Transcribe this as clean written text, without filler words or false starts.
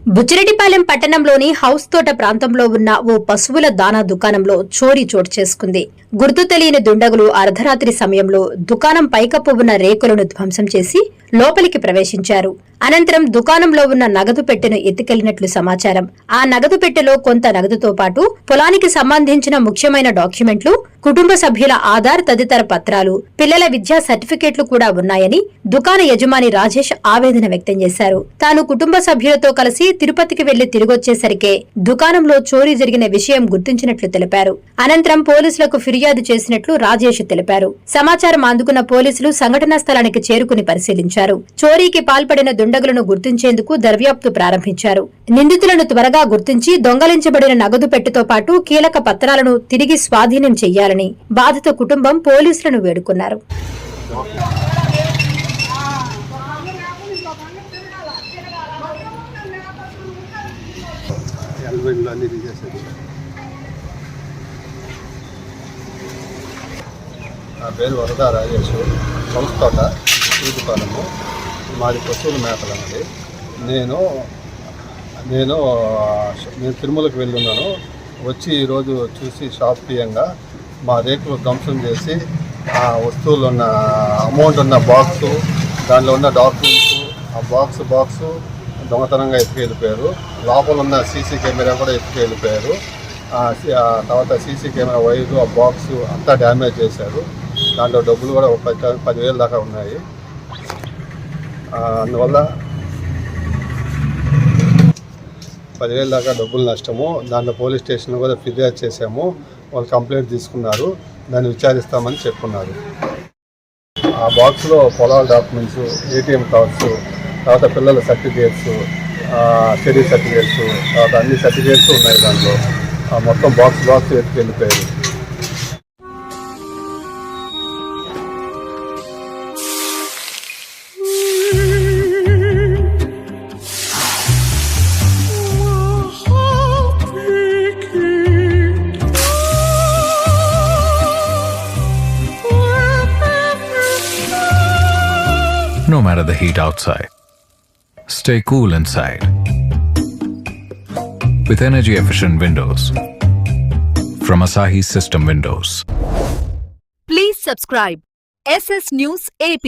బుచ్చిరెడ్డిపాలెం పట్టణంలోని హౌస్ తోట ప్రాంతంలో ఉన్న ఓ పశువుల దాణా దుకాణంలో చోరీ చోటు చేసుకుంది. గుర్తు తెలియని దుండగులు అర్ధరాత్రి సమయంలో దుకాణం పైకప్పు ఉన్న రేకులను ధ్వంసం చేసి లోపలికి ప్రవేశించారు. అనంతరం దుకాణంలో ఉన్న నగదు పెట్టెను ఎత్తుకెళ్లినట్లు సమాచారం. ఆ నగదు పెట్టెలో కొంత నగదుతో పాటు పొలానికి సంబంధించిన ముఖ్యమైన డాక్యుమెంట్లు, కుటుంబ సభ్యుల ఆధార్ తదితర పత్రాలు, పిల్లల విద్యా సర్టిఫికెట్లు కూడా ఉన్నాయని దుకాణ యజమాని రాజేష్ ఆవేదన వ్యక్తం చేశారు. తాను కుటుంబ సభ్యులతో కలిసి తిరుపతికి వెళ్లి తిరిగొచ్చేసరికే దుకాణంలో చోరీ జరిగిన విషయం గుర్తించినట్లు తెలిపారు. అనంతరం పోలీసులకు ఫిర్యాదు చేసినట్లు రాజేష్ తెలిపారు. సమాచారం అందుకున్న పోలీసులు సంఘటనా స్థలానికి చేరుకుని పరిశీలించారు. చోరీకి పాల్పడిన దుండగులను గుర్తించేందుకు దర్యాప్తు ప్రారంభించారు. నిందితులను త్వరగా గుర్తించి దొంగలించబడిన నగదు పెట్టెతో పాటు కీలక పత్రాలను తిరిగి స్వాధీనం చెయ్యాలని బాధిత కుటుంబం పోలీసులను వేడుకున్నారు. నా పేరు వరదా రాజేష్, హౌస్ తోట దుకాణము, మాది పశువుల మేతలు అన్నది. నేను తిరుమలకి వెళ్ళున్నాను. వచ్చి ఈరోజు చూసి షాప్ తీయంగా మా రేకులు ధ్వంసం చేసి ఆ వస్తువులు ఉన్న అమౌంట్ ఉన్న బాక్సు, దానిలో ఉన్న డాక్యుమెంట్స్, ఆ బాక్సు దొంగతనంగా ఎత్తుకెళ్ళిపోయారు. లోపల ఉన్న సీసీ కెమెరా కూడా ఎత్తుకెళ్ళిపోయారు. తర్వాత సీసీ కెమెరా వైరు, ఆ బాక్సు అంతా డ్యామేజ్ చేశారు. దాంట్లో డబ్బులు కూడా 10,000 దాకా ఉన్నాయి. అందువల్ల 10,000 దాకా డబ్బులు నష్టము. దాంట్లో పోలీస్ స్టేషన్లో కూడా ఫిర్యాదు చేశాము. వాళ్ళు కంప్లైంట్ తీసుకున్నారు, దాన్ని విచారిస్తామని చెప్పుకున్నారు. ఆ బాక్స్లో పొలాల డాక్యుమెంట్స్, ఏటీఎం కార్డ్స్, తర్వాత పిల్లల సర్టిఫికేట్స్, స్టడీ సర్టిఫికేట్స్, తర్వాత అన్ని సర్టిఫికేట్స్ ఉన్నాయి. దాంట్లో మొత్తం box ఎత్తుకెళ్ళిపోయారు. No matter the heat outside, stay cool inside with energy efficient windows from Asahi System Windows. Please subscribe SS News AP.